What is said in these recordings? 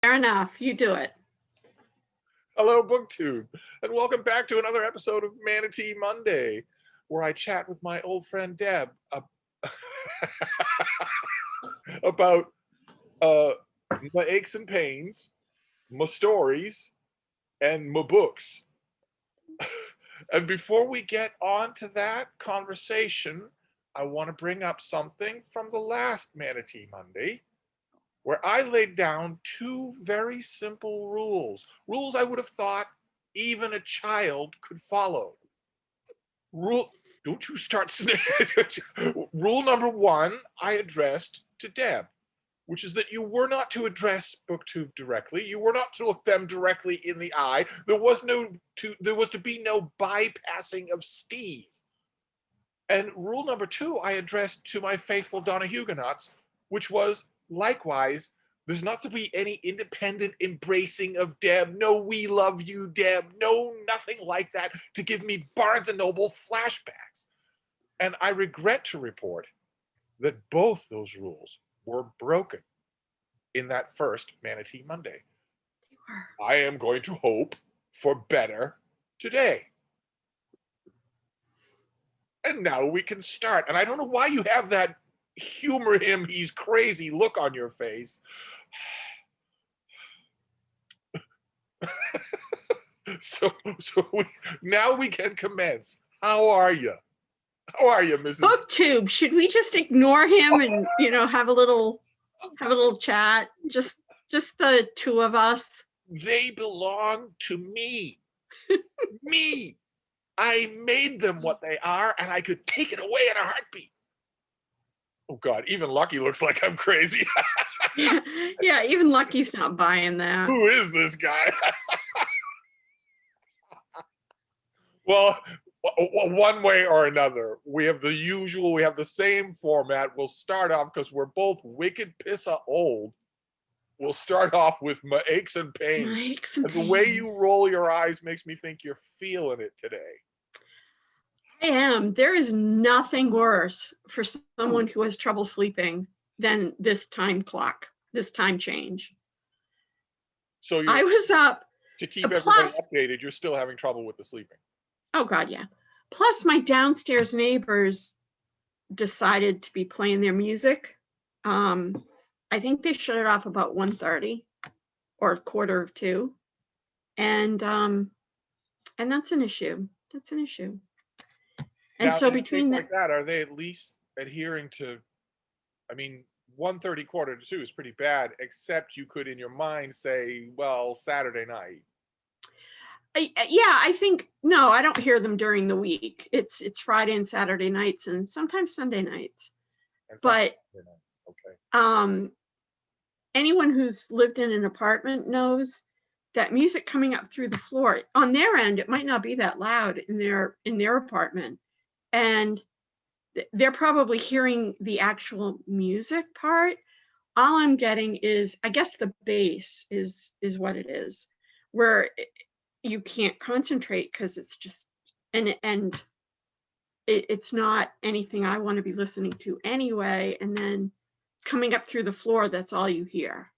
Fair enough. You do it. Hello, BookTube, and welcome back to another episode of Manatee Monday, where I chat with my old friend Deb about my aches and pains, my stories, and my books. And before we get on to that conversation, I want to bring up something from the last Manatee Monday, where I laid down two very simple rules I would have thought even a child could follow. Don't you start Rule number one, I addressed to Deb, which is that you were not to address BookTube directly. You were not to look them directly in the eye. There was to be no bypassing of Steve. And rule number two, I addressed to my faithful Donna Huguenots, which was likewise, there's not to be any independent embracing of Deb. No, we love you, Deb. No, nothing like that to give me Barnes & Noble flashbacks. And I regret to report that both those rules were broken in that first Manatee Monday. I am going to hope for better today. And now we can start. And I don't know why you have that humor him, he's crazy look on your face. So now we can commence. How are you? How are you, Mrs. BookTube, should we just ignore him and have a little chat? Just the two of us. They belong to me. Me. I made them what they are, and I could take it away in a heartbeat. Oh God, even Lucky looks like I'm crazy. Yeah, even Lucky's not buying that. Who is this guy? Well, one way or another, we have the same format. We'll start off, because we're both wicked pissa old. We'll start off with my aches and pains. And the way you roll your eyes makes me think you're feeling it today. I am. There is nothing worse for someone who has trouble sleeping than this time clock, this time change. So I was up. To keep everybody updated, you're still having trouble with the sleeping. Oh God, yeah. Plus my downstairs neighbors decided to be playing their music. I think they shut it off about 1:30 or 1:45. And that's an issue. That's an issue. And now, so between like that, are they at least adhering to, 1:30, 1:45 is pretty bad, except you could in your mind say, well, Saturday night. I think, no, I don't hear them during the week. It's Friday and Saturday nights and sometimes Sunday nights. But okay. Anyone who's lived in an apartment knows that music coming up through the floor, on their end, it might not be that loud in their apartment. And they're probably hearing the actual music part. All I'm getting is, I guess the bass is what it is, where you can't concentrate because it's just, and it's not anything I want to be listening to anyway. And then coming up through the floor, that's all you hear.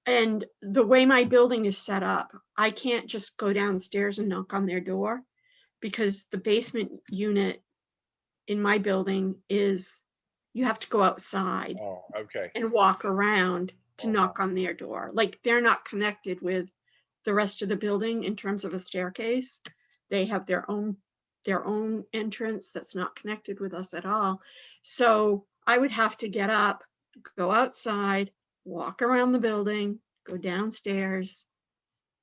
And the way my building is set up, I can't just go downstairs and knock on their door, because the basement unit in my building is, you have to go outside and walk around to knock on their door. Like, they're not connected with the rest of the building in terms of a staircase. They have their own entrance that's not connected with us at all. So I would have to get up, go outside, walk around the building, go downstairs,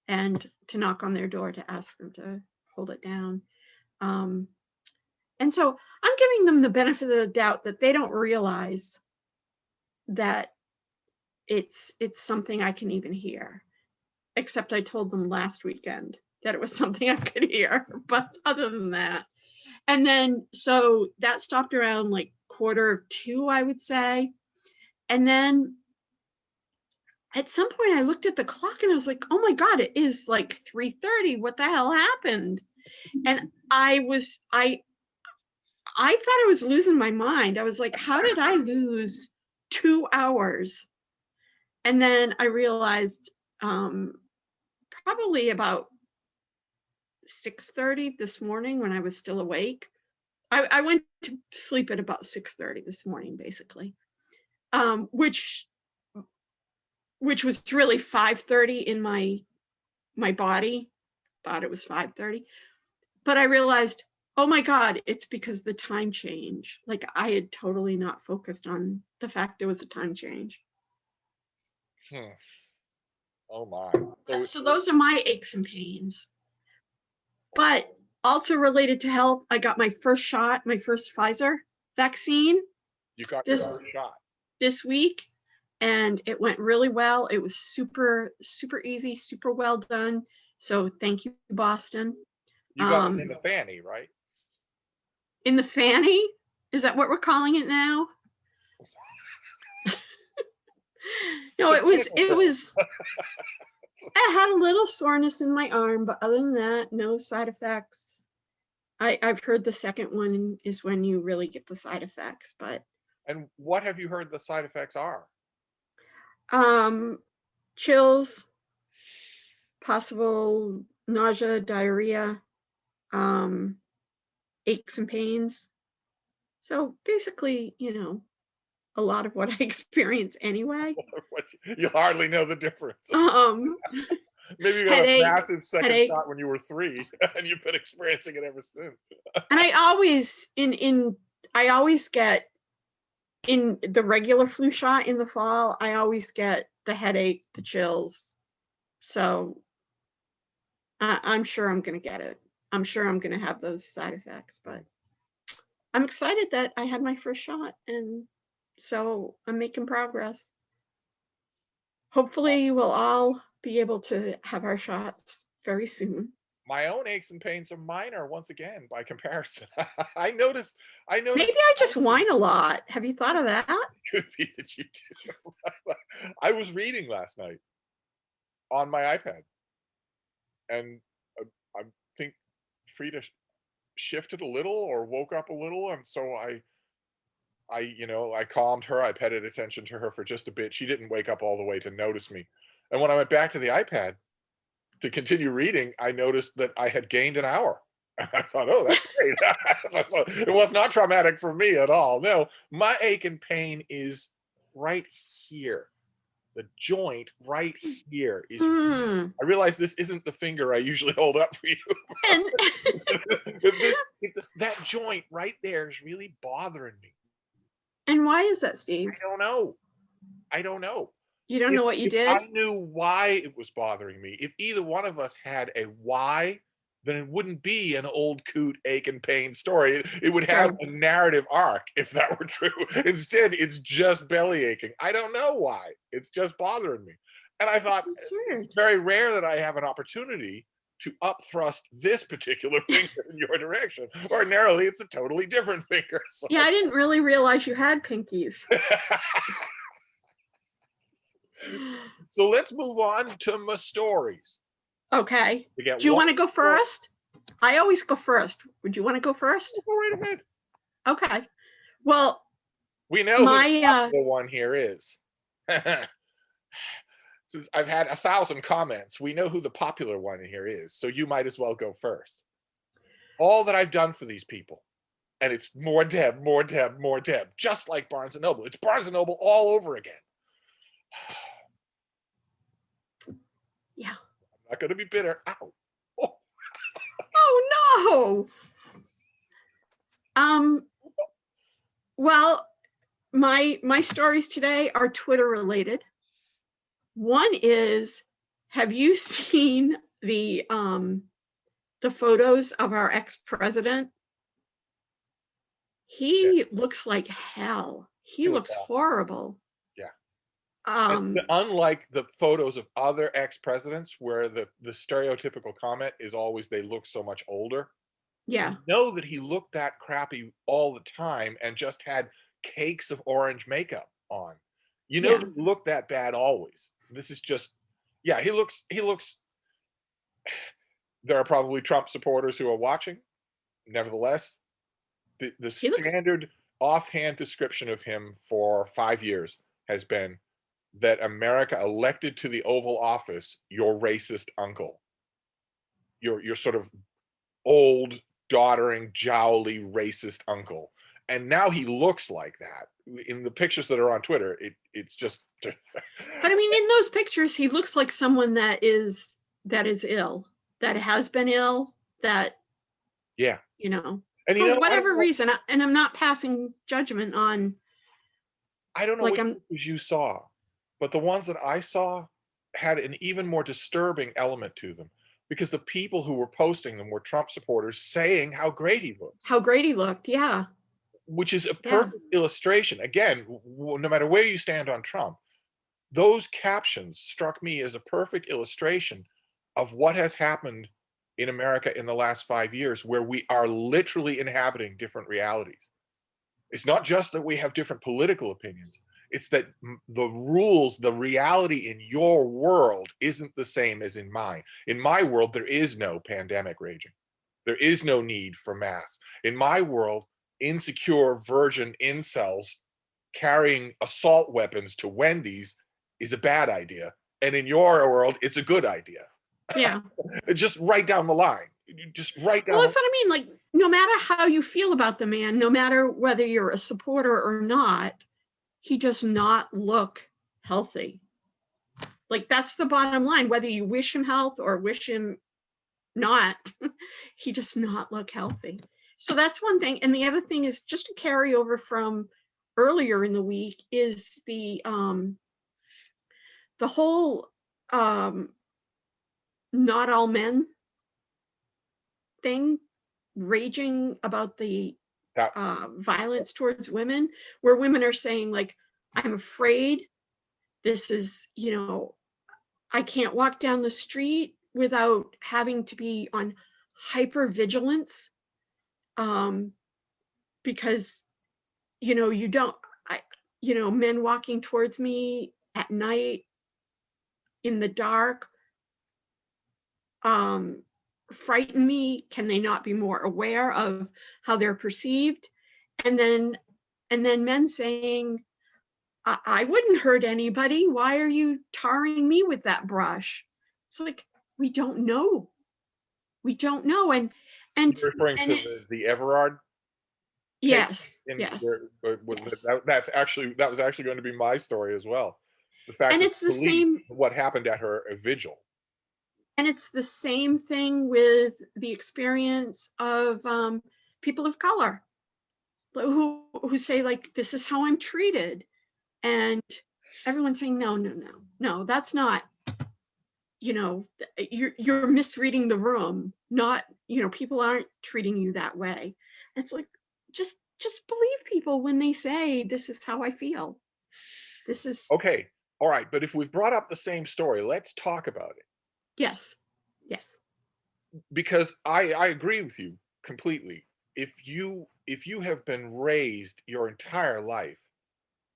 and to knock on their door to ask them to hold it down. And so I'm giving them the benefit of the doubt that they don't realize that it's something I can even hear, except I told them last weekend that it was something I could hear, but other than that. And then, so that stopped around like 1:45, I would say. And then at some point I looked at the clock and I was like, oh my God, it is like 3:30. What the hell happened? And I thought I was losing my mind. I was like, how did I lose 2 hours. And then I realized probably about 6:30 this morning when I was still awake. I went to sleep at about 6:30 this morning, basically, which was really 5:30 in my body. Thought it was 5:30, but I realized, oh my God, it's because the time change. Like I had totally not focused on the fact there was a time change. Hmm. Oh my. So those are my aches and pains. But also related to health, I got my first shot, my first Pfizer vaccine You got your this first shot. this week, and it went really well. It was super, super easy, super well done. So thank you, Boston. You got it in the fanny, right? In the fanny? Is that what we're calling it now? No, it was I had a little soreness in my arm, but other than that, no side effects. I've heard the second one is when you really get the side effects, but And what have you heard the side effects are? chills, possible nausea, diarrhea, aches and pains. So basically, a lot of what I experience anyway. You hardly know the difference. Um, Maybe you got a headache, massive second headache, shot when you were 3, and you've been experiencing it ever since. and I always I always get in the regular flu shot in the fall. I always get the headache, the chills. So I'm sure I'm gonna get it. I'm sure I'm gonna have those side effects, but I'm excited that I had my first shot, and so I'm making progress. Hopefully, we'll all be able to have our shots very soon. My own aches and pains are minor once again by comparison. I Maybe noticed I just whine a lot. Have you thought of that? it could be that you do. I was reading last night on my iPad, and I think Frida shifted a little or woke up a little, and so I calmed her. I paid attention to her for just a bit. She didn't wake up all the way to notice me. And when I went back to the iPad to continue reading, I noticed that I had gained an hour. I thought, oh, that's great. So it was not traumatic for me at all. No, my ache and pain is right here. The joint right here is. Hmm. I realize this isn't the finger I usually hold up for you. And That joint right there is really bothering me. and why is that, Steve? I don't know. I don't know. You don't know what you If did? I knew why it was bothering me, if either one of us had a why, then it wouldn't be an old coot ache and pain story. It would have True. a narrative arc if that were true. Instead, it's just belly aching. I don't know why. It's just bothering me. And I thought It's weird. it's very rare that I have an opportunity to upthrust this particular finger in your direction. Ordinarily, it's a totally different finger. So Yeah, I didn't really realize you had pinkies. So let's move on to my stories. Okay. We get Do you one want to go first? I always go first. Would you want to go first? Go right ahead. Okay. Well, We know who the my popular one here is. Since I've had 1,000 comments, we know who the popular one here is. So you might as well go first. All that I've done for these people, and it's more Deb, more Deb, more Deb, just like Barnes and Noble. It's Barnes and Noble all over again. yeah. I'm not going to be bitter. Ow. Oh. Oh no. Well, my stories today are Twitter related. One is, have you seen the photos of our ex-president? He looks like hell. He looks horrible. Yeah. Um, Unlike the photos of other ex-presidents where the stereotypical comment is always they look so much older. yeah. You know that he looked that crappy all the time and just had cakes of orange makeup on. You know that he looked that bad always. This is just, yeah, he looks, there are probably Trump supporters who are watching. Nevertheless, the standard offhand description of him for 5 years has been that America elected to the Oval Office your racist uncle, your sort of old, doddering, jowly, racist uncle. And now he looks like that. In the pictures that are on Twitter, it's just. But I mean, in those pictures, he looks like someone that is ill, that has been ill, that, Yeah. And for whatever reason, and I'm not passing judgment on. I don't know Like, which pictures you saw, but the ones that I saw had an even more disturbing element to them, because the people who were posting them were Trump supporters saying how great he looks. How great he looked, yeah. Which is a perfect illustration. Again, no matter where you stand on Trump, those captions struck me as a perfect illustration of what has happened in America in the last 5 years, where we are literally inhabiting different realities. It's not just that we have different political opinions. It's that the rules, the reality in your world isn't the same as in mine. In my world, there is no pandemic raging. There is no need for masks. In my world, insecure virgin incels carrying assault weapons to Wendy's is a bad idea. And in your world, it's a good idea. Yeah. Just right down the line. Just right down. Well, that's what I mean. Like, no matter how you feel about the man, no matter whether you're a supporter or not, he does not look healthy. Like, that's the bottom line. Whether you wish him health or wish him not, he does not look healthy. So that's one thing. And the other thing is, just to carry over from earlier in the week, is the whole not all men thing, raging about the violence towards women, where women are saying, like, I'm afraid, this is, I can't walk down the street without having to be on hyper vigilance, because you don't, men walking towards me at night in the dark frighten me. Can they not be more aware of how they're perceived? And then men saying, I wouldn't hurt anybody. Why are you tarring me with that brush? It's like, we don't know. And you're referring to the Everard yes, that was actually going to be my story as well. The fact and that it's the same, what happened at her vigil. and it's the same thing with the experience of people of color who say, like, this is how I'm treated, and everyone's saying, no, that's not, you're misreading the room. Not, people aren't treating you that way. It's like, just believe people when they say, this is how I feel. This is okay. All right, but if we've brought up the same story, let's talk about it. yes. Because I agree with you completely. If you have been raised your entire life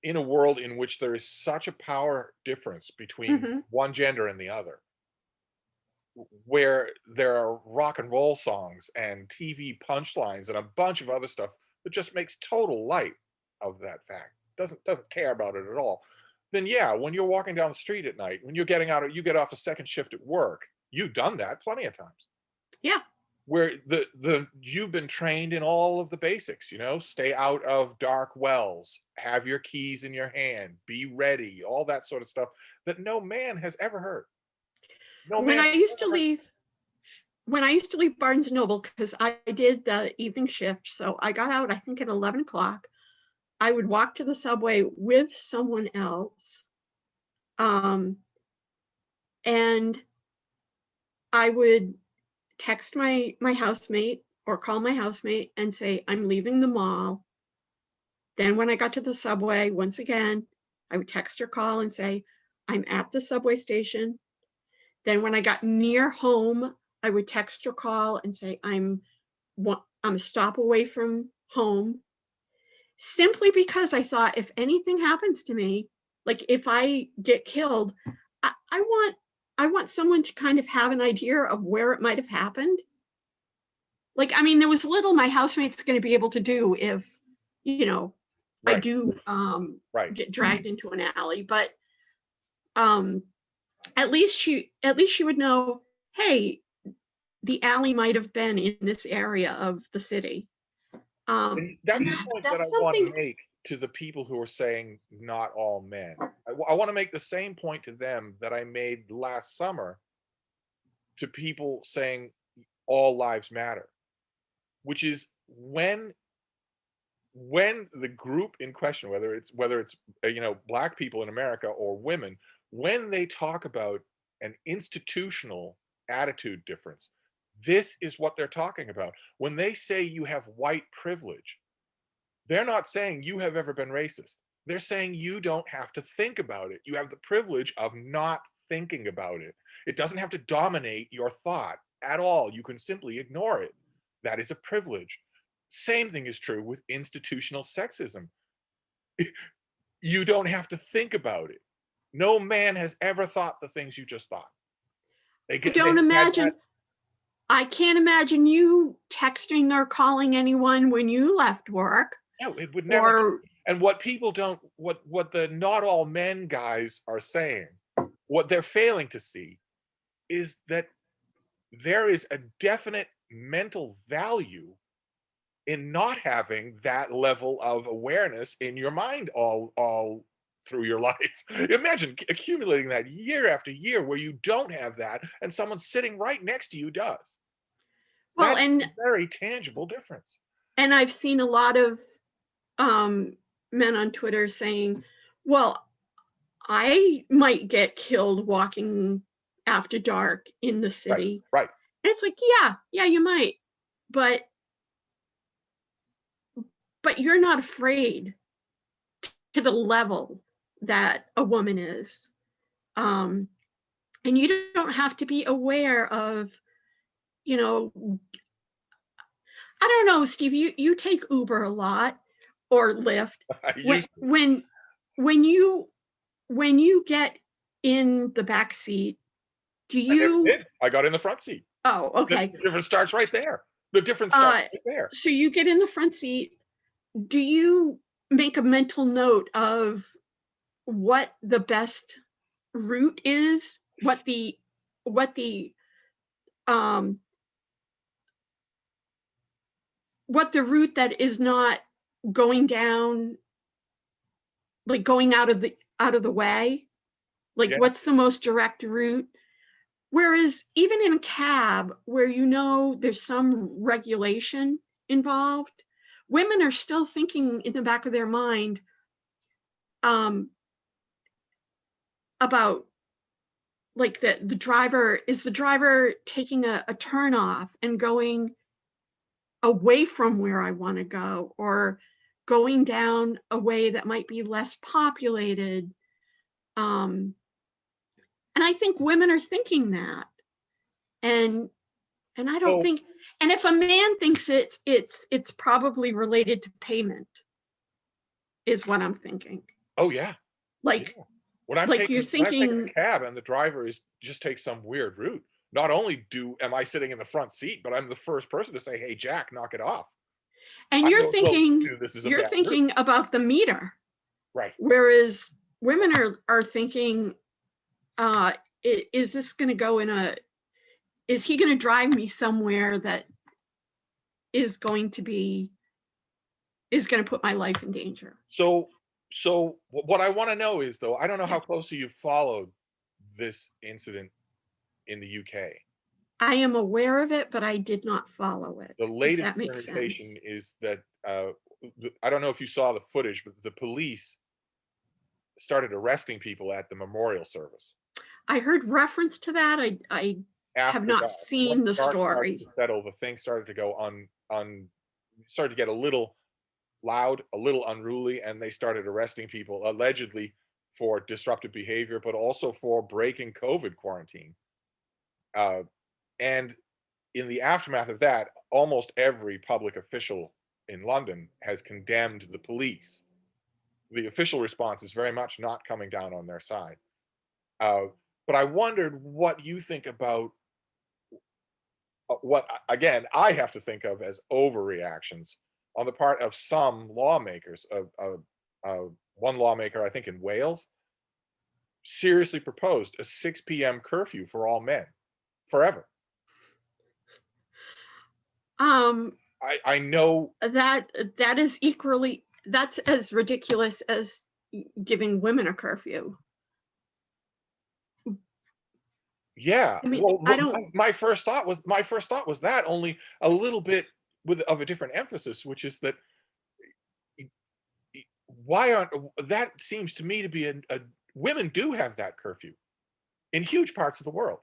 in a world in which there is such a power difference between one gender and the other, where there are rock and roll songs and TV punchlines and a bunch of other stuff that just makes total light of that fact, doesn't care about it at all, then yeah, when you're walking down the street at night, when you're you get off a second shift at work, you've done that plenty of times. Yeah. Where you've been trained in all of the basics, stay out of dark wells, have your keys in your hand, be ready, all that sort of stuff that no man has ever heard. When I used to leave Barnes and Noble, because I did the evening shift, so I got out, I think, at 11 o'clock. I would walk to the subway with someone else, and I would text my housemate or call my housemate and say, I'm leaving the mall. Then when I got to the subway, once again, I would text or call and say, I'm at the subway station. Then when I got near home, I would text or call and say, I'm a stop away from home. Simply because I thought, if anything happens to me, like if I get killed, I want someone to kind of have an idea of where it might have happened. Like, I mean, there was little my housemate's going to be able to do if you know, I Right. do Right. get dragged into an alley, but um, at least she would know, hey, the alley might have been in this area of the city. And And that's the point that I that's want to something. make to the people who are saying not all men. I want to make the same point to them that I made last summer to people saying all lives matter, which is when the group in question, whether it's black people in America or women, when they talk about an institutional attitude difference, this is what they're talking about. When they say you have white privilege, they're not saying you have ever been racist. They're saying you don't have to think about it. You have the privilege of not thinking about it. It doesn't have to dominate your thought at all. You can simply ignore it. That is a privilege. Same thing is true with institutional sexism. You don't have to think about it. No man has ever thought the things you just thought. I They don't had that. imagine. I can't imagine you texting or calling anyone when you left work, No, it would never. or And what people don't, what the not all men guys are saying, what they're failing to see is that there is a definite mental value in not having that level of awareness in your mind all through your life. Imagine accumulating that year after year where you don't have that and someone sitting right next to you does. well, That's and a very tangible difference. I've seen a lot of um, men on Twitter saying, "Well, I might get killed walking after dark in the Right, city." right. And it's like, yeah, you might, but you're not afraid to the level that a woman is. Um, and you don't have to be aware of, you know, I don't know, Steve, you take Uber a lot or Lyft. I When used to. when when you when you get in the back seat, do I never you did. I got in the front seat. oh, The okay. difference starts right there. The difference starts Uh right there. so you get in the front seat, do you make a mental note of what the best route is? What the um what the route that is not going down, like going out of the way? Like, Yeah, what's the most direct route? Whereas even in a cab, where there's some regulation involved, women are still thinking in the back of their mind um, about, like, the driver taking a turn off and going away from where I want to go, or going down a way that might be less populated. Um, and I think women are thinking that. And I don't so think, and if a man thinks it's probably related to payment, is what I'm thinking. oh, yeah, yeah. Like you're When I've taken thinking, a cab and the driver is just takes some weird route, not only am I sitting in the front seat, but I'm the first person to say, "Hey, Jack, knock it off." and I you're don't know thinking too, this is a you're bad route. thinking about the meter, Right. whereas women are thinking, uh, is this going to go in a is he going to drive me somewhere that is going to be is going to put my life in danger? So what I wanna know is, though, I don't know Yeah. how closely you've followed this incident in the UK. I am aware of it, but I did not follow it, The if latest that makes communication sense. is that, I don't know if you saw the footage, but the police started arresting people at the memorial service. I heard reference to that. I have After not dark, once seen the dark started story. to settle, the thing started to go started to get a little loud, a little unruly, and they started arresting people allegedly for disruptive behavior, but also for breaking COVID quarantine. Uh, and in the aftermath of that, almost every public official in London has condemned the police. The official response is very much not coming down on their side. Uh, but I wondered what you think about what, again, I have to think of as overreactions on the part of some lawmakers. One lawmaker, I think in Wales, seriously proposed a 6 p.m. curfew for all men forever. Um, I know, that is equally, that's as ridiculous as giving women a curfew. yeah. I mean, Well, I don't, my first thought was that, only a little bit with of a different emphasis, which is that why aren't that seems to me to be a women do have that curfew in huge parts of the world.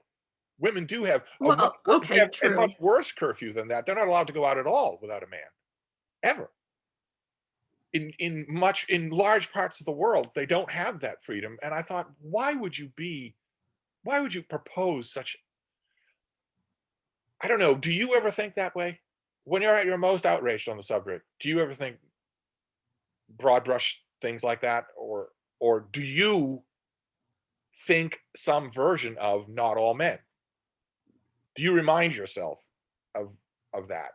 Women do have well, they okay, have a true. much worse curfew than that. They're not allowed to go out at all without a man, ever. In large parts of the world, they don't have that freedom. And I thought, why would you propose such, I don't know, do you ever think that way? When you're at your most outraged on the subject, do you ever think broad brush things like that? Or do you think some version of not all men? Do you remind yourself of that?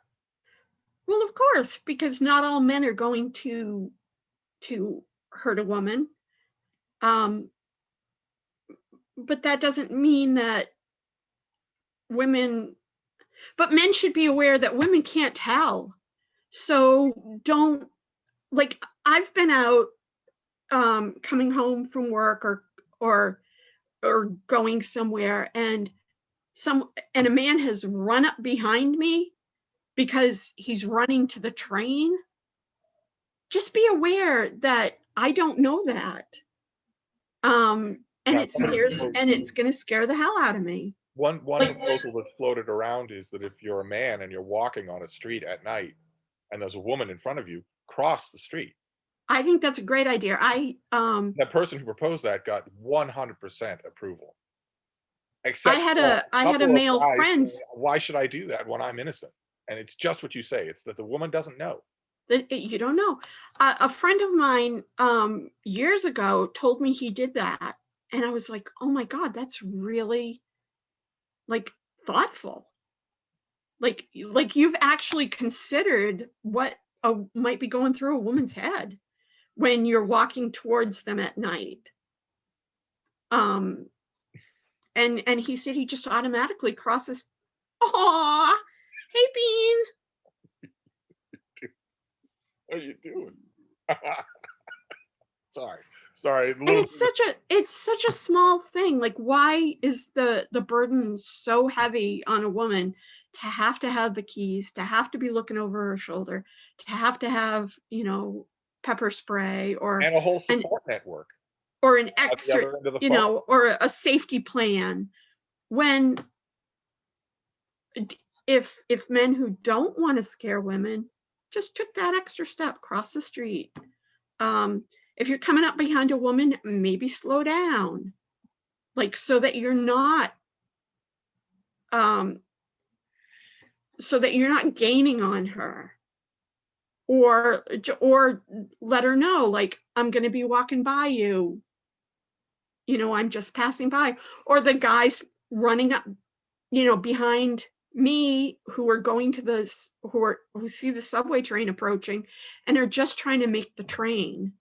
Well, of course, because not all men are going to hurt a woman. Um, but that doesn't mean that women, but men should be aware that women can't tell. So don't, like, I've been out coming home from work or or going somewhere, and a man has run up behind me because he's running to the train. Just be aware that I don't know that. And Now, it scares, and it's going to scare the hell out of me. one Like, proposal that's floated around is that if you're a man and you're walking on a street at night and there's a woman in front of you, cross the street. I think that's a great idea. That person who proposed that got 100% approval, except for I a had a couple of male guys friend saying, "Why should I do that when I'm innocent?" And it's just what you say. It's that the woman doesn't know. that you don't know. A friend of mine years ago told me he did that, and I was like, "Oh my God, that's really like thoughtful. Like you've actually considered what might be going through a woman's head when you're walking towards them at night." Um, and he said he just automatically crosses. Aw, hey Bean. What are you doing? Sorry, sorry. A And little bit. it's such a small thing. Like, why is the burden so heavy on a woman to have the keys, to have to be looking over her shoulder, to have, pepper spray And a whole an support network or an at the extra, other end of the phone. or a safety plan, when if men who don't want to scare women just took that extra step, cross the street. If you're coming up behind a woman, maybe slow down, like um, so that you're not gaining on her, or let her know, like, I'm going to be walking by you. I'm just passing by. Or the guys running up, behind me, who are going to this, who see the subway train approaching, and they're just trying to make the train.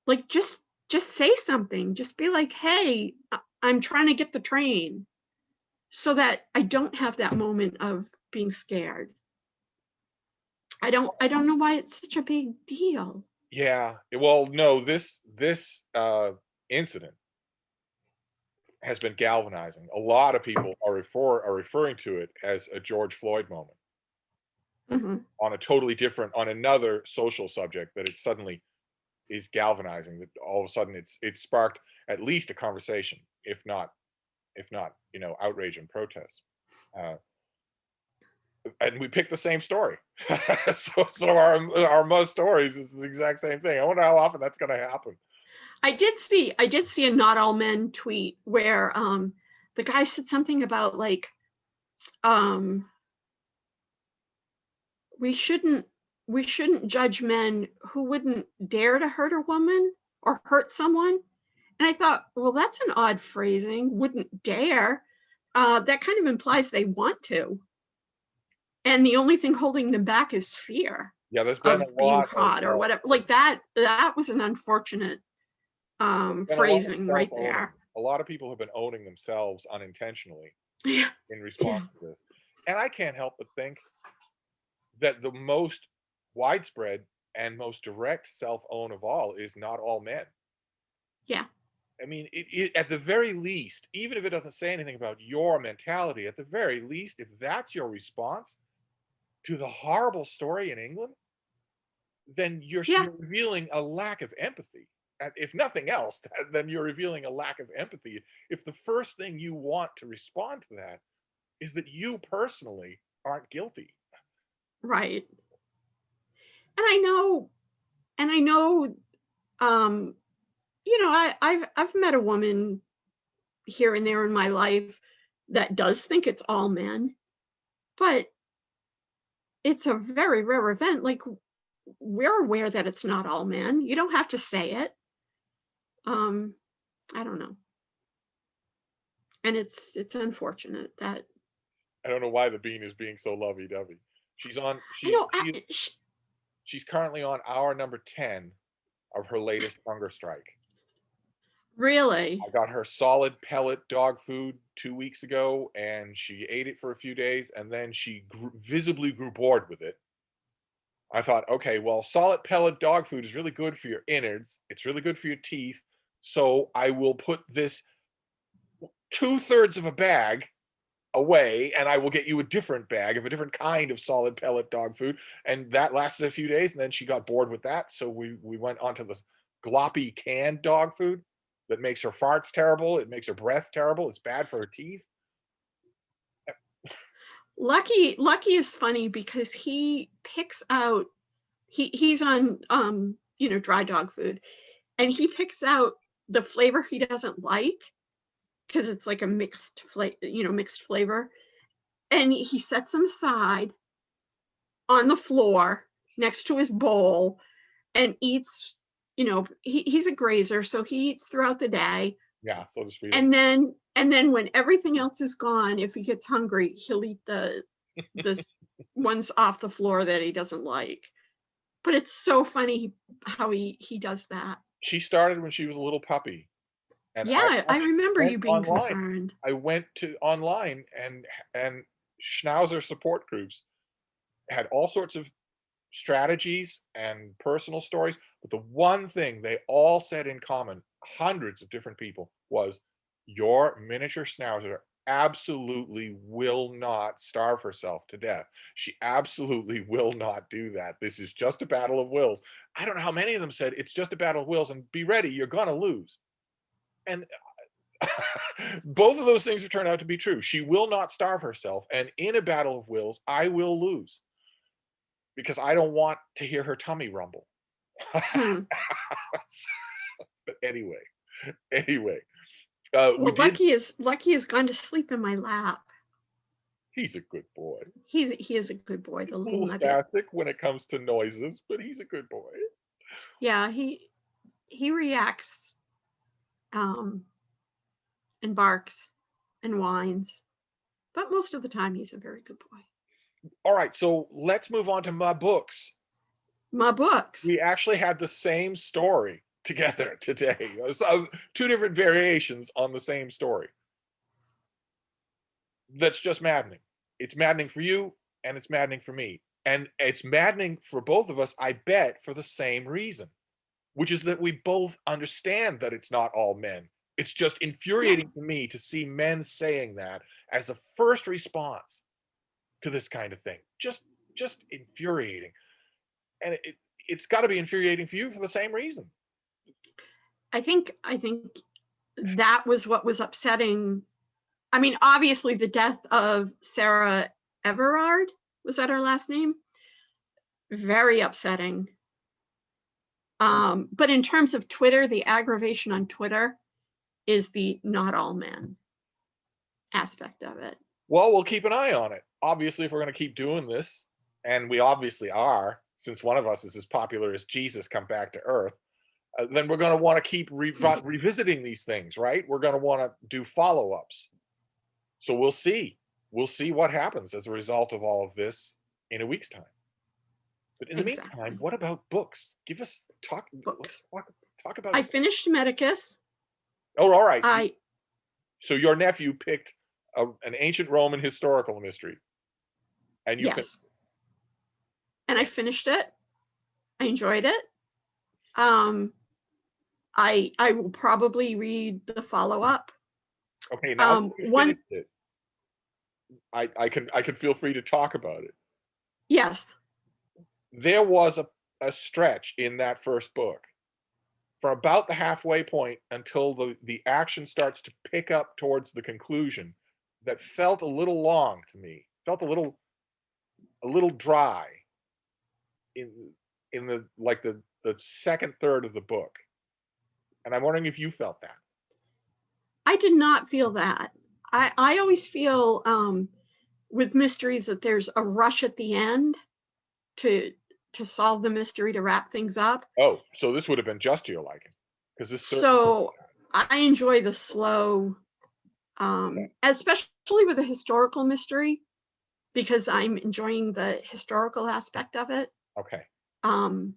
Like, just say something. Just be like, hey, I'm trying to get the train, so that I don't have that moment of being scared. I don't know why it's such a big deal. Yeah. Well, no, this incident has been galvanizing. A lot of people are referring to it as a George Floyd moment Mhm. on a totally different, on another social subject, that it suddenly is galvanizing, that all of a sudden it's sparked at least a conversation, if not outrage and protest. Uh, and we picked the same story. So our most stories is the exact same thing. I wonder how often that's going to happen. I did see a not all men tweet where the guy said something about, like, um we shouldn't we shouldn't judge men who wouldn't dare to hurt a woman or hurt someone. And I thought, well, that's an odd phrasing, wouldn't dare. That kind of implies they want to. And the only thing holding them back is fear. Yeah, there's been a of being lot caught or whatever. Like that was an unfortunate been a lot of phrasing right self-owning. there. A lot of people have been owning themselves unintentionally Yeah. in Yeah. response to this. And I can't help but think that the most widespread and most direct self-own of all is not all men. Yeah. I mean, at the very least, even if it doesn't say anything about your mentality, at the very least, if that's your response to the horrible story in England, then Yeah. you're revealing a lack of empathy. If nothing else, then you're revealing a lack of empathy. If the first thing you want to respond to that is that you personally aren't guilty. Right. And I know, um, I've met a woman here and there in my life that does think it's all men, but it's a very rare event. Like, we're aware that it's not all men. You don't have to say it. Um, I don't know. And it's unfortunate that I don't know why the bean is being so lovey-dovey. She's on. I know. She's currently on hour number 10 of her latest hunger strike. Really. I got her solid pellet dog food 2 weeks ago, and she ate it for a few days, and then she visibly grew bored with it. I thought, okay, well, solid pellet dog food is really good for your innards. It's really good for your teeth. So I will put this 2/3 of a bag away, and I will get you a different bag of a different kind of solid pellet dog food. And that lasted a few days, and then she got bored with that. So we went on to this gloppy canned dog food that makes her farts terrible. It makes her breath terrible. It's bad for her teeth. Lucky is funny because he picks out he's on dry dog food, and he picks out the flavor he doesn't like because it's like a mixed flavor, and he sets them aside on the floor next to his bowl and eats. He's a grazer, so he eats throughout the day, Yeah, so does Frida. and then when everything else is gone, if he gets hungry, he'll eat the ones off the floor that he doesn't like. But it's so funny how he does that. She started when she was a little puppy, and I Yeah, I actually remember went you being online. concerned. I went to online, and Schnauzer support groups had all sorts of strategies and personal stories, but the one thing they all said in common, hundreds of different people, was your miniature Schnauzer absolutely will not starve herself to death. She absolutely will not do that. This is just a battle of wills. I don't know how many of them said it's just a battle of wills, and be ready, you're gonna lose. And both of those things have turned out to be true. She will not starve herself, and in a battle of wills, I will lose because I don't want to hear her tummy rumble. Hmm. But anyway, we Well, did. Lucky has gone to sleep in my lap. He's a good boy. He is a good boy, the A little little nugget. spastic when it comes to noises, but he's a good boy. Yeah, he reacts, um, and barks and whines, but most of the time he's a very good boy. All right, so let's move on to my books. My books. We actually had the same story together today. So two different variations on the same story. That's just maddening. It's maddening for you, and it's maddening for me. And it's maddening for both of us, I bet, for the same reason, which is that we both understand that it's not all men. It's just Yeah, infuriating to me to see men saying that as the first response to this kind of thing. Just infuriating. And it's got to be infuriating for you for the same reason. I think that was what was upsetting. I mean, obviously the death of Sarah Everard, was that her last name? Very upsetting. But in terms of Twitter, the aggravation on Twitter is the not all men aspect of it. Well, we'll keep an eye on it. Obviously, if we're going to keep doing this, and we obviously are, since one of us is as popular as Jesus come back to earth, then we're going to want to keep revisiting these things, right? We're going to want to do follow-ups. So we'll see. We'll see what happens as a result of all of this in a week's time. But in the meantime, exactly. what about books? Give us talk. Let's Books. talk about. I finished Medicus. Oh, all right. I So your nephew picked an ancient Roman historical mystery, and you finished. yes, and I finished it. I enjoyed it. Um, I will probably read the follow up. Okay, now that you One finished it, I can feel free to talk about it. yes, There was a stretch in that first book from about the halfway point until the action starts to pick up towards the conclusion that felt a little long to me. Felt a little dry in the second third of the book. And I'm wondering if you felt that. I did not feel that. I always feel with mysteries that there's a rush at the end to solve the mystery to wrap things up. Oh, so this would have been just to your liking, because this certainly. So I enjoy the slow, especially with a historical mystery, because I'm enjoying the historical aspect of it. Okay. And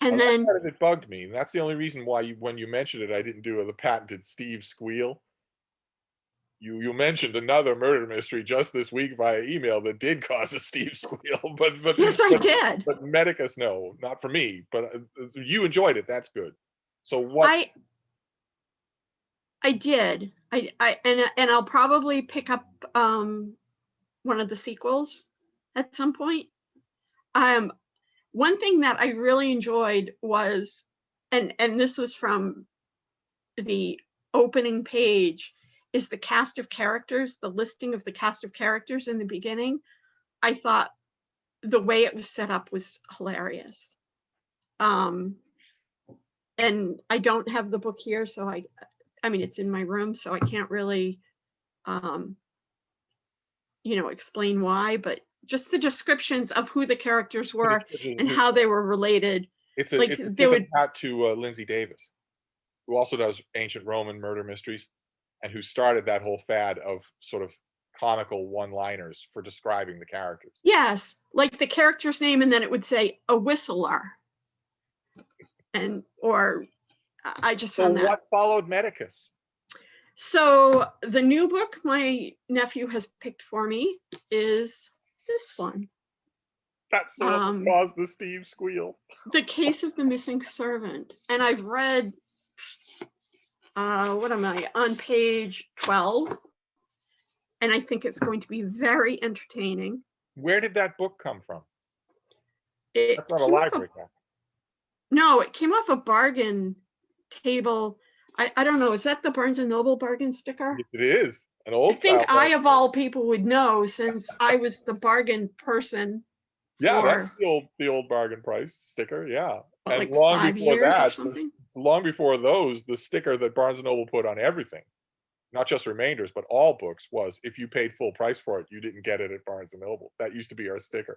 And that then part of it bugged me. And that's the only reason why when you mentioned it, I didn't do the patented Steve squeal. You mentioned another murder mystery just this week via email that did cause a Steve squeal, yes, I did. but Medicus, no, not for me. But you enjoyed it. That's good. So what? I did. And I'll probably pick up one of the sequels at some point. Um, one thing that I really enjoyed was, and this was from the opening page, is the cast of characters, the listing of the cast of characters in the beginning. I thought the way it was set up was hilarious. And I don't have the book here, so I mean, it's in my room, so I can't really, um, explain why, but just the descriptions of who the characters were and how they were related. Like It's a they tip of would, the hat to Lindsay Davis, who also does ancient Roman murder mysteries, and who started that whole fad of sort of comical one-liners for describing the characters. yes, like the character's name, and then it would say a whistler. Or I just So found that. what followed Medicus? So the new book my nephew has picked for me is this one. That's the one that caused the Steve squeal. The Case of the Missing Servant. And I've read, what am I, on page 12. And I think it's going to be very entertaining. Where did that book come from? It That's not a library copy. No, it came off a bargain table. I don't know. Is that the Barnes & Noble bargain sticker? Yes, it is. An old I think style I, of all people, would know since I was the bargain person Yeah, that's for, the old bargain price sticker. Yeah. what, And like long 5 before years or that, something? long before those, the sticker that Barnes & Noble put on everything, not just remainders, but all books, was if you paid full price for it, you didn't get it at Barnes & Noble. That used to be our sticker.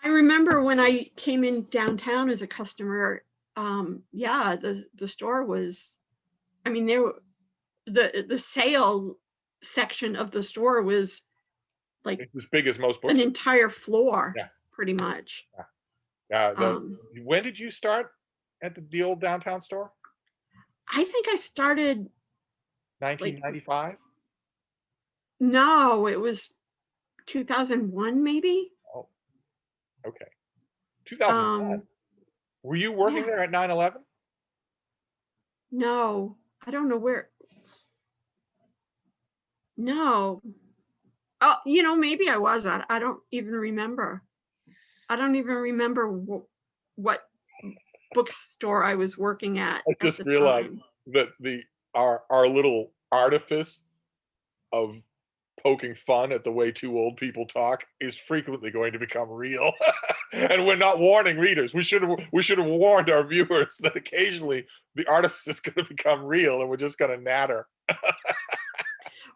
I remember when I came in downtown as a customer, yeah, the store was, I mean, the sale section of the store was like It's as big as most an books. entire floor, Yeah. pretty much. Yeah. When did you start at the old downtown store? I think I started 1995? No, it was 2001 maybe. Oh, okay. 2001. Were you working Yeah, there at 9/11? no, I don't know where. No. Oh, maybe I was. I don't even remember. I don't even remember what bookstore I was working I at just the realized time. that our little artifice of poking fun at the way two old people talk is frequently going to become real. And we're not warning readers. We should have warned our viewers that occasionally the artifice is going to become real and we're just going to natter.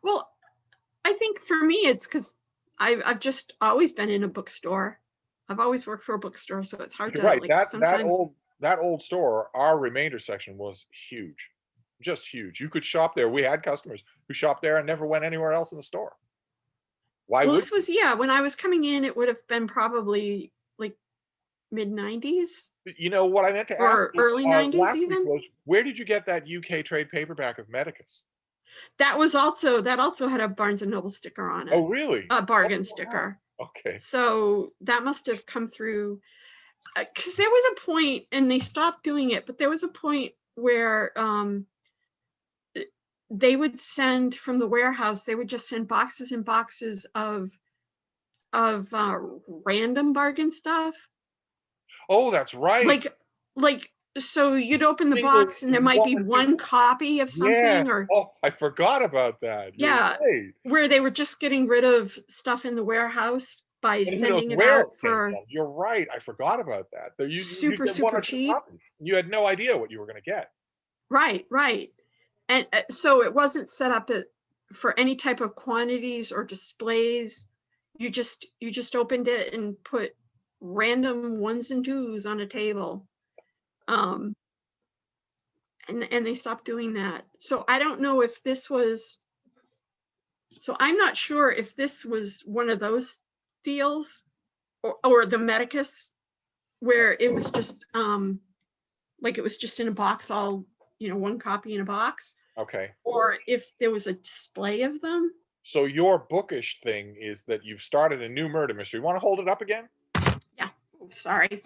Well, I think for me it's because I've just always been in a bookstore. I've always worked for a bookstore, so it's hard You're to right. like sometimes. That old store, our remainder section was huge. Just huge. You could shop there. We had customers who shopped there and never went anywhere else in the store. Why Well, would this was, when I was coming in, it would have been probably like mid-90s You know what I meant to ask or early 90s last week even. was, where did you get that UK trade paperback of Medicus? That also had a Barnes and Noble sticker on it, Oh, really? a Oh, bargain wow. sticker. Okay. So that must have come through, because there was a point, and they stopped doing it, but there was a point where they would send from the warehouse, they would just send boxes and boxes of random bargain stuff. Oh, that's right. Like so you'd open the Single box and there might be one or two. one copy of Yeah. something, or Oh, I forgot about that. You're yeah, right. where they were just getting rid of stuff in the warehouse by And who knows sending it where it out came for from. You're right. I forgot about that. You super, get one super or two cheap. copies. You had no idea what you were going to get. Right, right. And so it wasn't set up for any type of quantities or displays. You just opened it and put random ones and twos on a table. Um, and they stopped doing that. So I don't know if this was, so I'm not sure if this was one of those deals, or the Medicus, where it was just like it was just in a box, all, one copy in a box, Okay. or if there was a display of them. So your bookish thing is that you've started a new murder mystery. Want to hold it up again? Yeah. Oh, sorry.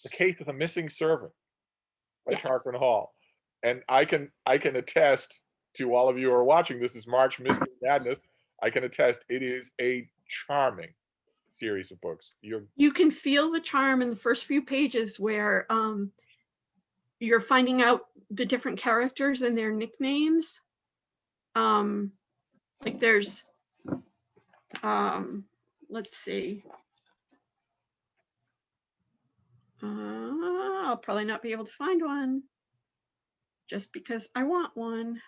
The Case of the Missing Servant by Yes. Tarquin Hall. And I can attest to all of you who are watching, this is March Mystery Madness. I can attest it is a charming series of books. You can feel the charm in the first few pages where you're finding out the different characters and their nicknames. Like there's let's see. I'll probably not be able to find one just because I want one.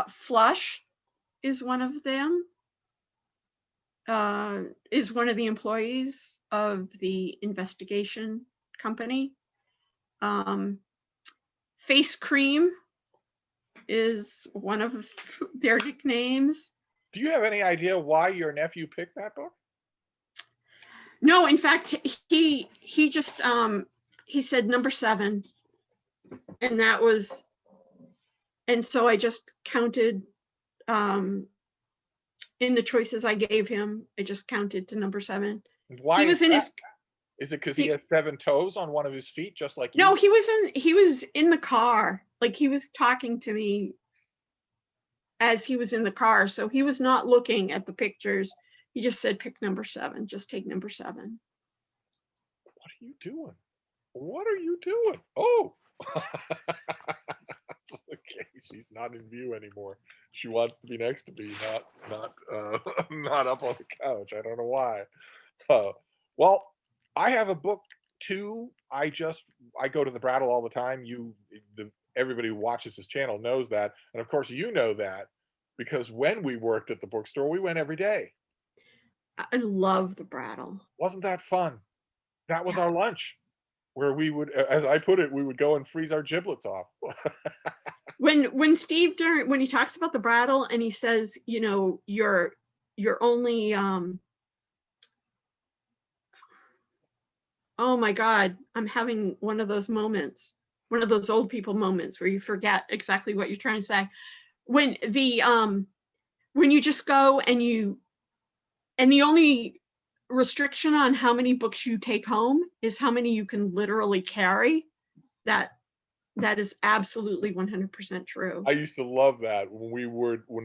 Flush is one of them. Is one of the employees of the investigation company. Face Cream is one of their nicknames. Do you have any idea why your nephew picked that book? No, in fact, he just he said number 7, and that was, and so I just counted in the choices I gave him. I just counted to number 7. Why He was in his. Is it because he has 7 toes on one of his feet, just like you? No, he was in the car. Like he was talking to me as he was in the car, so he was not looking at the pictures. He just said, "Pick number 7. Just take number 7." What are you doing? What are you doing? Oh. Okay, she's not in view anymore. She wants to be next to me, not not up on the couch. I don't know why. Well, I have a book too. I go to the Brattle all the time. Everybody who watches this channel knows that, and of course you know that, because when we worked at the bookstore, we went every day. I love the Brattle. Wasn't that fun? That was Yeah. our lunch, where we would, as I put it, we would go and freeze our giblets off. When Steve, when he talks about the Brattle and he says, you're only oh my God, I'm having one of those moments, one of those old people moments where you forget exactly what you're trying to say. When you just go and the only restriction on how many books you take home is how many you can literally carry. That is absolutely 100% true. I used to love that when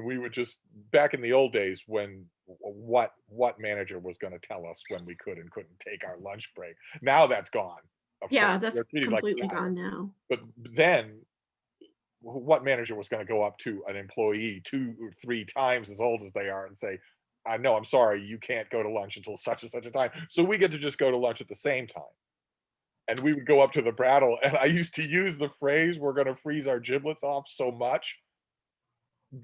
we would just, back in the old days, when what manager was going to tell us when we could and couldn't take our lunch break. Now that's gone. Yeah, course. that's They're treated like completely cattle. gone now. But then, what manager was going to go up to an employee 2 or 3 times as old as they are and say, "No, I'm sorry, you can't go to lunch until such and such a time." So we get to just go to lunch at the same time. And we would go up to the Brattle, and I used to use the phrase, "We're going to freeze our giblets off," so much,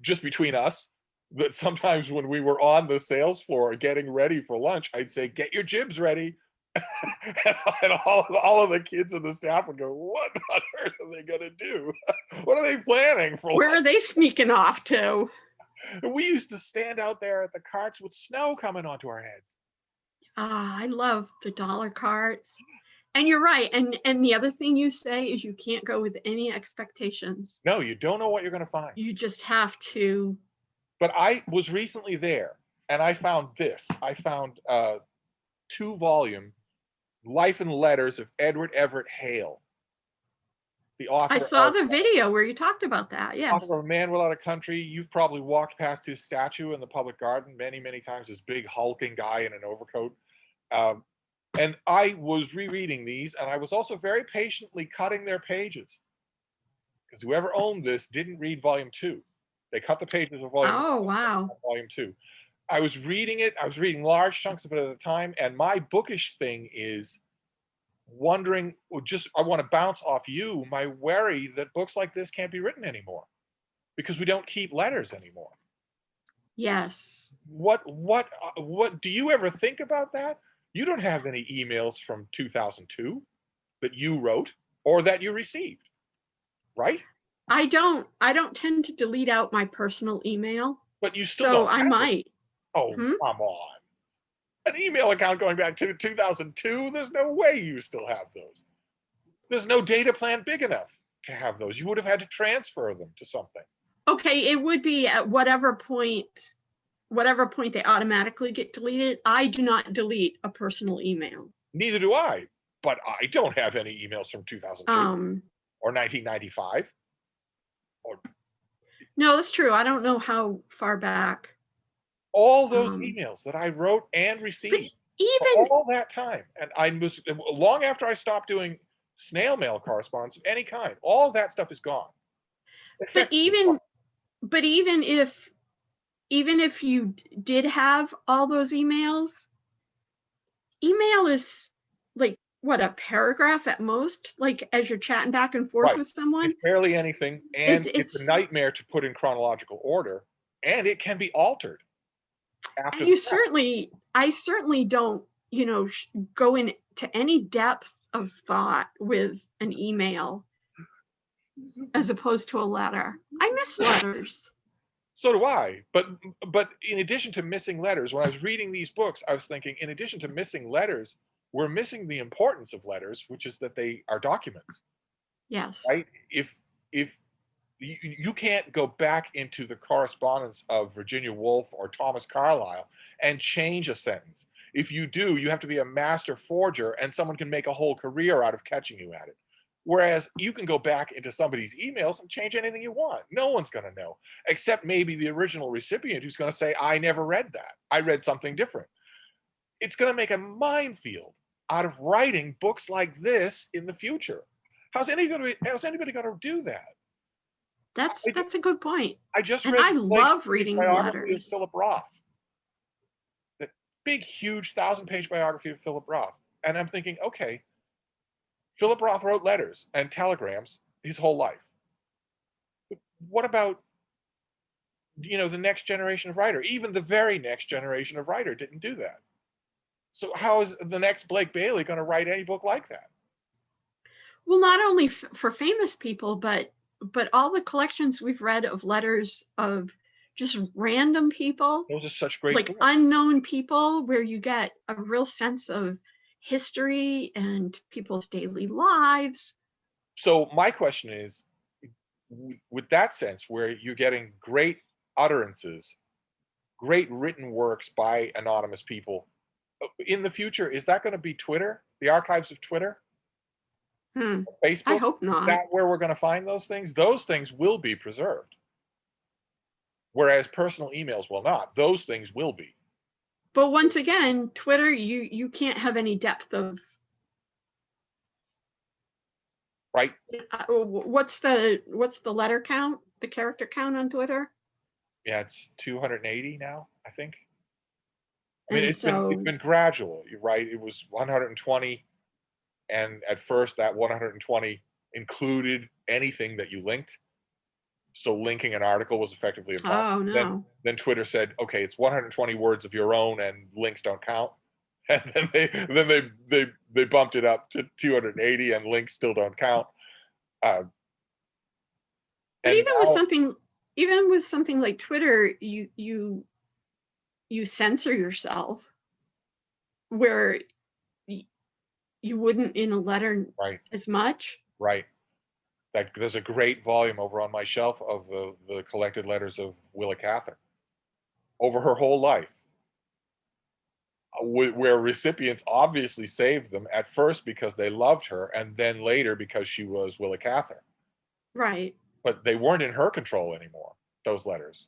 just between us, that sometimes when we were on the sales floor getting ready for lunch, I'd say, "Get your jibs ready." And all of the kids and the staff would go, "What on earth are they going to do? What are they planning for Where lunch?" are they sneaking off to? We used to stand out there at the carts with snow coming onto our heads. Ah, I love the dollar carts. And you're right. And the other thing you say is you can't go with any expectations. No, you don't know what you're going to find. You just have to. But I was recently there and I found this. I found 2-volume Life and Letters of Edward Everett Hale, the I author saw of the video where you talked about that. Yes. A Man Without a Country. You've probably walked past his statue in the public garden many, many times. This big hulking guy in an overcoat. Um, and I was rereading these, and I was also very patiently cutting their pages because whoever owned this didn't read volume 2. They cut the pages of volume 1 Oh, and put them wow. on volume 2. I was reading it. I was reading large chunks of it at a time, and my bookish thing is wondering, I want to bounce off you my worry that books like this can't be written anymore because we don't keep letters anymore. Yes. What do you ever think about that? You don't have any emails from 2002 that you wrote or that you received, right? I don't tend to delete out my personal email. But you still So don't I have it. might. Oh, come on. An email account going back to 2002, there's no way you still have those. There's no data plan big enough to have those. You would have had to transfer them to something. Okay, it would be at whatever point they automatically get deleted. I do not delete a personal email. Neither do I, but I don't have any emails from 2002 or 1995. No, that's true. I don't know how far back. All those emails that I wrote and received even for all that time. And I was long after I stopped doing snail mail correspondence of any kind, all that stuff is gone. But even if you did have all those emails, email is like what, a paragraph at most, like as you're chatting back and forth with someone. It's barely anything, and it's a nightmare to put in chronological order, and it can be altered after. And I certainly don't, go into any depth of thought with an email as opposed to a letter. I miss letters. So do I. But in addition to missing letters, when I was reading these books, I was thinking, in addition to missing letters, we're missing the importance of letters, which is that they are documents. Yes. Right? If you can't go back into the correspondence of Virginia Woolf or Thomas Carlyle and change a sentence. If you do, you have to be a master forger, and someone can make a whole career out of catching you at it. Whereas you can go back into somebody's emails and change anything you want. No one's going to know, except maybe the original recipient who's going to say, I never read that. I read something different. It's going to make a minefield out of writing books like this in the future. How's anybody going to do that? That's a good point. I just and read I love reading letters. Of Philip Roth. That big, huge 1,000-page biography of Philip Roth. And I'm thinking, okay, Philip Roth wrote letters and telegrams his whole life. But what about, the next generation of writer? Even the very next generation of writer didn't do that. So how is the next Blake Bailey going to write any book like that? Well, not only for famous people, but all the collections we've read of letters of just random people. Those are such great books. Unknown people, where you get a real sense of history and people's daily lives. So my question is, with that sense, where you're getting great utterances, great written works by anonymous people, in the future, is that going to be Twitter, the archives of Twitter? Facebook? I hope not. Is that where we're going to find those things? Those things will be preserved. Whereas personal emails will not. Those things will be. But once again, Twitter, you can't have any depth of. Right. What's the letter count, the character count on Twitter? Yeah, it's 280 now, I think. I mean, it's been gradual. You're right. It was 120. And at first, that 120 included anything that you linked. So linking an article was effectively a problem. Oh, no. Then Twitter said, okay, it's 120 words of your own and links don't count. And then they bumped it up to 280 and links still don't count. But even with something even with something like Twitter, you censor yourself where you wouldn't in a letter Right, as much. right. That there's a great volume over on my shelf of the collected letters of Willa Cather over her whole life, where recipients obviously saved them at first because they loved her, and then later because she was Willa Cather. Right, But they weren't in her control anymore, those letters.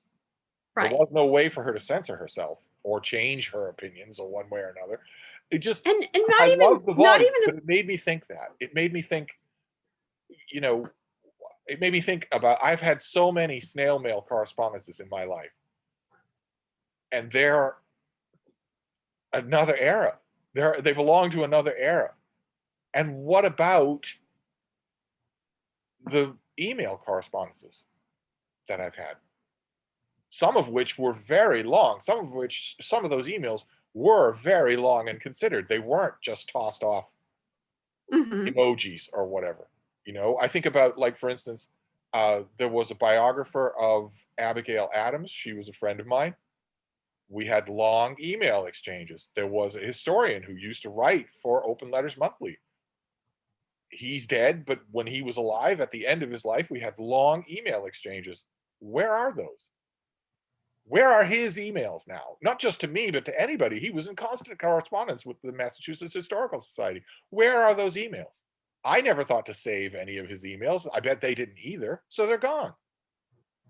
There right. was no way for her to censor herself or change her opinions or one way or another. It just, And I not even love the not volume, even but it made me think that. It made me think, you know, it made me think about, I've had so many snail mail correspondences in my life, and they're another era. They belong to another era. And what about the email correspondences that I've had? Some of which were very long, some of those emails were very long and considered. They weren't just tossed off mhm, emojis or whatever. I think about, like, for instance, there was a biographer of Abigail Adams. She was a friend of mine. We had long email exchanges. There was a historian who used to write for Open Letters Monthly. He's dead, but when he was alive, at the end of his life, we had long email exchanges. Where are those? Where are his emails now? Not just to me, but to anybody. He was in constant correspondence with the Massachusetts Historical Society. Where are those emails? I never thought to save any of his emails. I bet they didn't either. So they're gone.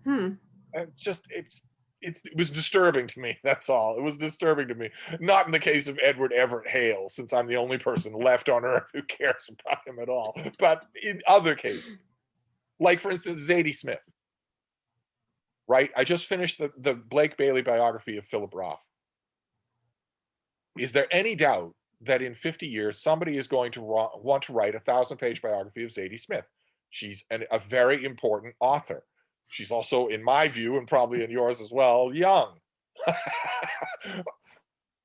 hmm. It was disturbing to me. That's all. It was disturbing to me. Not in the case of Edward Everett Hale, since I'm the only person left on earth who cares about him at all, but in other cases, like, for instance, Zadie Smith. Right? I just finished the Blake Bailey biography of Philip Roth. Is there any doubt that in 50 years somebody is going to want to write a 1,000-page biography of Zadie Smith? She's a very important author. She's also, in my view, and probably in yours as well, young.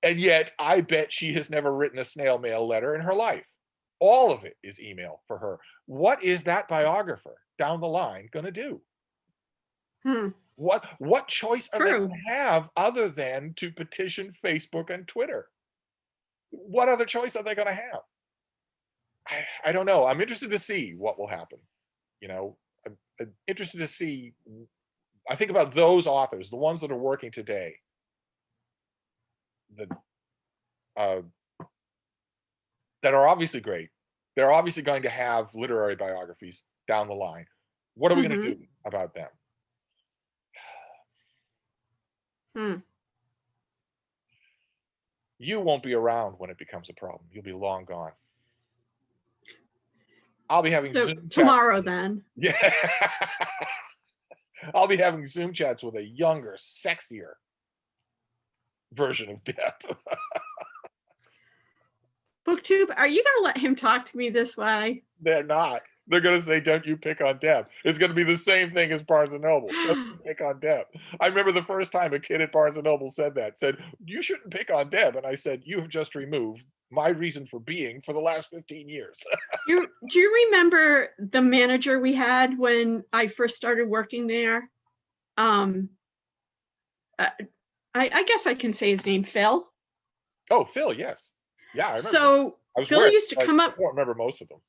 And yet, I bet she has never written a snail mail letter in her life. All of it is email for her. What is that biographer down the line going to do? Hmm. What choice are they True. going to have other than to petition Facebook and Twitter? What other choice are they going to have? I don't know. I'm interested to see what will happen. I'm interested to see. I think about those authors, the ones that are working today, that uh, that are obviously great. They're obviously going to have literary biographies down the line. What are we going to Mhm. do about them? Hmm. You won't be around when it becomes a problem. You'll be long gone. I'll be having So Zoom chats. tomorrow then. Yeah. I'll be having Zoom chats with a younger, sexier version of Deb. BookTube, are you gonna let him talk to me this way? They're not. They're going to say, "Don't you pick on Deb." It's going to be the same thing as Barnes and Noble. Don't you pick on Deb. I remember the first time a kid at Barnes and Noble said, "You shouldn't pick on Deb." And I said, "You have just removed my reason for being for the last 15 years." Do you remember the manager we had when I first started working there? Um, uh, I guess I can say his name, Phil. Oh, Phil, yes. Yeah, I remember. So I was Phil with, used to like, come I up. don't remember most of them.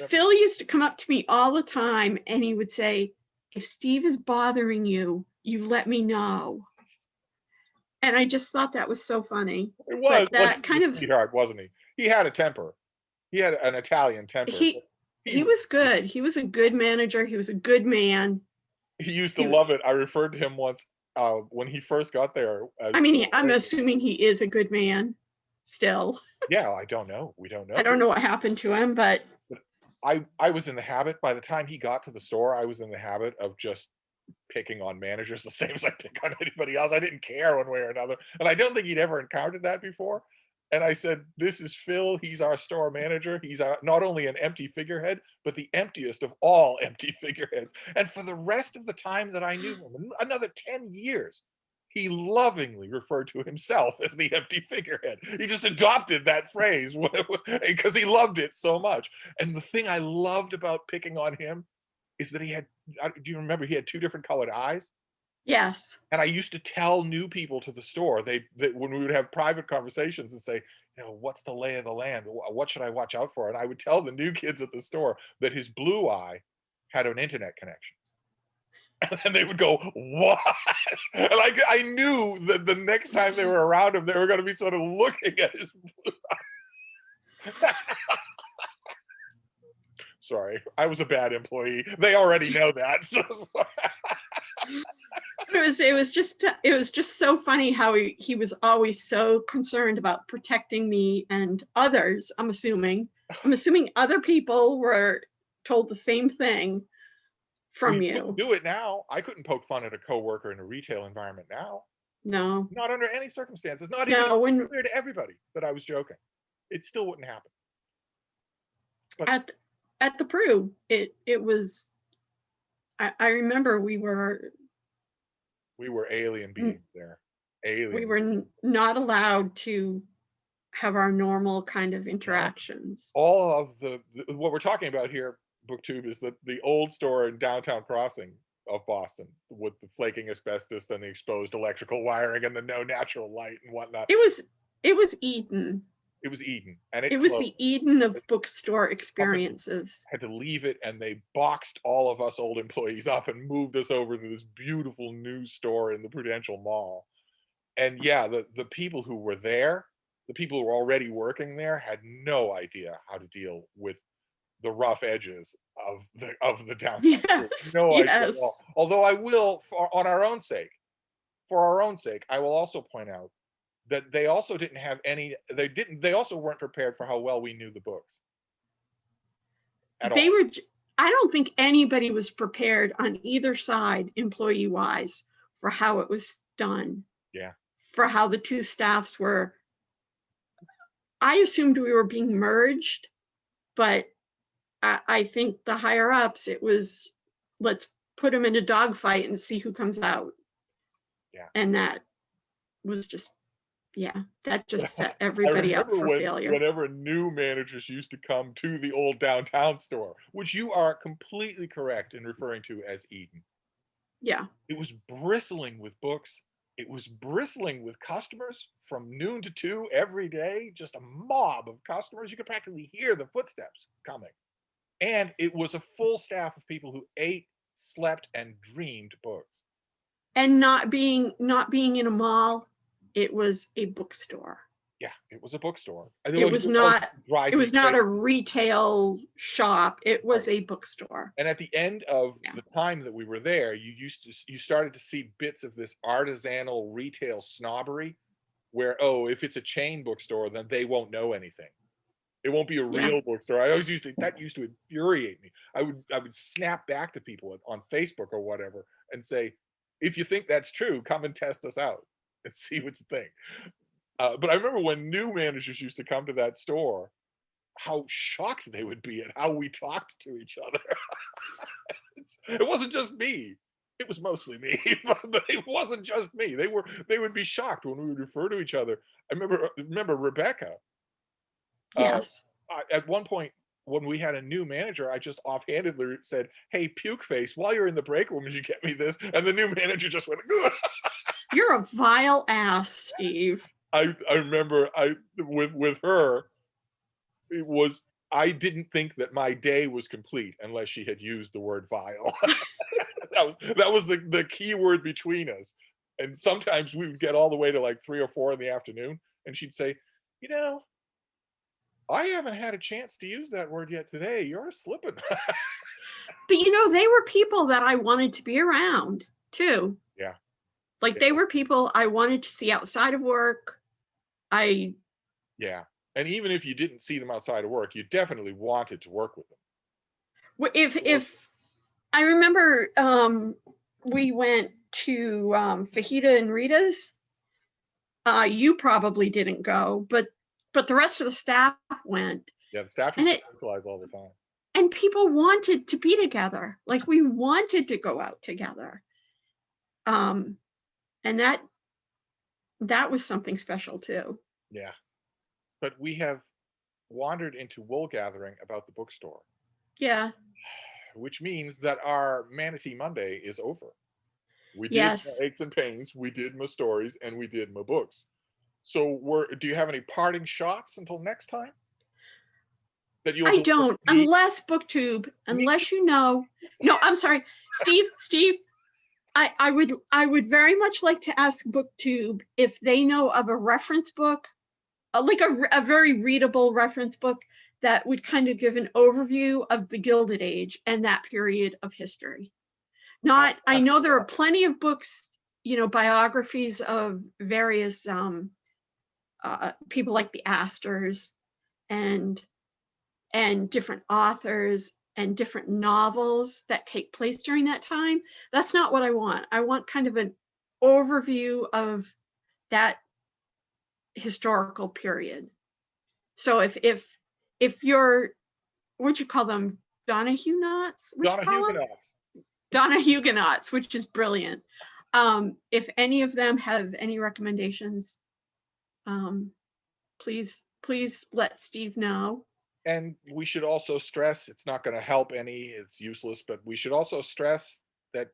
Phil used to come up to me all the time, and he would say, "If Steve is bothering you, you let me know." And I just thought that was so funny. It was. But Well, he that was kind a of sweetheart, wasn't he? He had a temper. He had an Italian temper. he But he was good. He was a good manager. He was a good man. he used to He, love it. I referred to him once when he first got there I as mean, store I'm manager. assuming he is a good man still. Yeah, I don't know. We don't I know. don't know what happened to him, but But I was in the habit, by the time he got to the store, I was in the habit of just picking on managers the same as I pick on anybody else. I didn't care one way or another. And I don't think he'd ever encountered that before. And I said, "This is Phil. He's our store manager. He's not only an empty figurehead, but the emptiest of all empty figureheads." And for the rest of the time that I knew him, another 10 years, he lovingly referred to himself as the empty figurehead. He just adopted that phrase because he loved it so much. And the thing I loved about picking on him is that do you remember he had two different colored eyes? Yes. And I used to tell new people to the store, that when we would have private conversations and say, what's the lay of the land? What should I watch out for? And I would tell the new kids at the store that his blue eye had an internet connection. And they would go, what? And I knew that the next time they were around him, they were going to be sort of looking at his blue eye. Sorry, I was a bad employee. They already know that. So. It was just so funny how he was always so concerned about protecting me and others. I'm assuming other people were told the same thing from Well, you you. couldn't do it now. I couldn't poke fun at a coworker in a retail environment now. No. Not under any circumstances. Not even No, when clear to everybody that I was joking. It still wouldn't happen. But at the Pru, it was. I remember we were alien beings there. Alien. We were not allowed to have our normal kind of interactions. All of what we're talking about here, BookTube, is the old store in downtown Crossing of Boston with the flaking asbestos and the exposed electrical wiring and the no natural light and whatnot. It was Eden. It was Eden, and it was the Eden of bookstore experiences. Had to leave it, and they boxed all of us old employees up and moved us over to this beautiful new store in the Prudential Mall. And yeah, the people who were there, the people who were already working there, had no idea how to deal with the rough edges of the downtown. Yes, No idea at all. Although I will, for our own sake, I will also point out that they also didn't have any. They also weren't prepared for how well we knew the books. They were. I don't think anybody was prepared on either side, employee-wise, for how it was done. Yeah. For how the two staffs were. I assumed we were being merged, but I think the higher ups, it was, let's put them in a dogfight and see who comes out. Yeah. And that was just, that just set everybody up for failure. Whenever new managers used to come to the old downtown store, which you are completely correct in referring to as Eden. Yeah. It was bristling with books. It was bristling with customers from noon to 2 every day, just a mob of customers. You could practically hear the footsteps coming. And it was a full staff of people who ate, slept, and dreamed books. And not being in a mall, it was a bookstore. Yeah, it was a bookstore. It was not a retail shop. It was a bookstore. And at the end of the time that we were there, you started to see bits of this artisanal retail snobbery where, if it's a chain bookstore, then they won't know anything. It won't be a real bookstore. That used to infuriate me. I would snap back to people on Facebook or whatever and say, if you think that's true, come and test us out and see what you think. But I remember when new managers used to come to that store, how shocked they would be at how we talked to each other. It wasn't just me. It was mostly me, but it wasn't just me. They would be shocked when we would refer to each other. I remember Rebecca. Yes. At one point, when we had a new manager, I just offhandedly said, "Hey, puke face, while you're in the break room, would you get me this?" And the new manager just went, "You're a vile ass, Steve." I remember with her, it was, I didn't think that my day was complete unless she had used the word vile. that was the key word between us. And sometimes we would get all the way to like 3 or 4 in the afternoon, and she'd say, I haven't had a chance to use that word yet today. You're slipping. But they were people that I wanted to be around too. Yeah. Like they were people I wanted to see outside of work. Yeah. And even if you didn't see them outside of work, you definitely wanted to work with them. If I remember, we went to Fajita and Rita's. You probably didn't go, but the rest of the staff went. Yeah, the staff used to socialize all the time. And people wanted to be together. Like we wanted to go out together. And that was something special too. Yeah. But we have wandered into wool gathering about the bookstore. Yeah. which means that our Manatee Monday is over. We did my Yes. aches and pains, we did my stories, and we did my books. So do you have any parting shots until next time that you'll I deliver don't, to me? unless BookTube, Me? unless you know. No, I'm sorry, Steve. I would very much like to ask BookTube if they know of a reference book, like a very readable reference book that would kind of give an overview of the Gilded Age and that period of history. I'll Not, I ask know there are around. plenty of books, biographies of various people like the Astors and different authors and different novels that take place during that time. That's not what I want. I want kind of an overview of that historical period. So if you're, what'd you call them? Donna Huguenots? What'd you Donna call them? Huguenots. Donna Huguenots, which is brilliant. If any of them have any recommendations, please let Steve know. And we should also stress, it's not going to help any, it's useless, but we should also stress that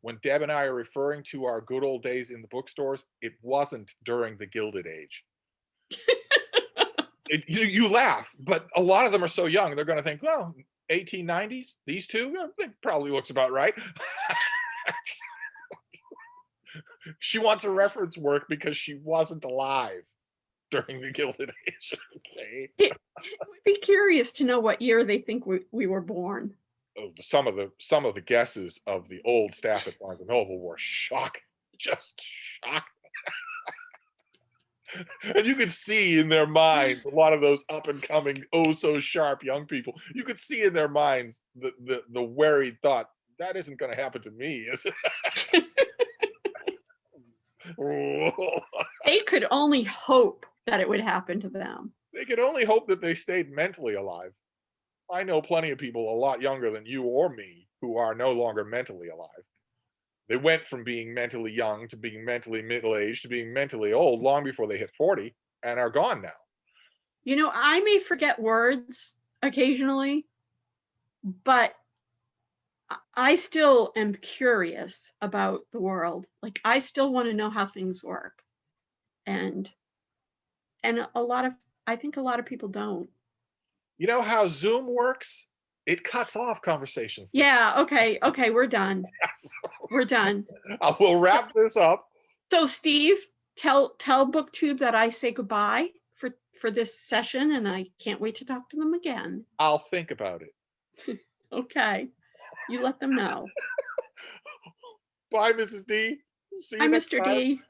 when Deb and I are referring to our good old days in the bookstores, it wasn't during the Gilded Age. You laugh, but a lot of them are so young, they're going to think, well, 1890s, these two, it probably looks about right. She wants a reference work because she wasn't alive during the Gilded Age. Okay. It would be curious to know what year they think we were born. Oh, some of the guesses of the old staff at Barnes and Noble were shocking, just shocking. And you could see in their minds, a lot of those up and coming, oh so sharp young people, you could see in their minds the worried thought, that isn't going to happen to me, is it? They could only hope that it would happen to them. They could only hope that they stayed mentally alive. I know plenty of people a lot younger than you or me who are no longer mentally alive. They went from being mentally young to being mentally middle-aged to being mentally old long before they hit 40 and are gone now. I may forget words occasionally, but I still am curious about the world. Like, I still want to know how things work. And I think a lot of people don't. You know how Zoom works? It cuts off conversations. Yeah, okay, we're done. We're done. I will wrap this up. So Steve, tell BookTube that I say goodbye for this session, and I can't wait to talk to them again. I'll think about it. Okay, you let them know. Bye, Mrs. D. See you Hi, next Mr. time. D.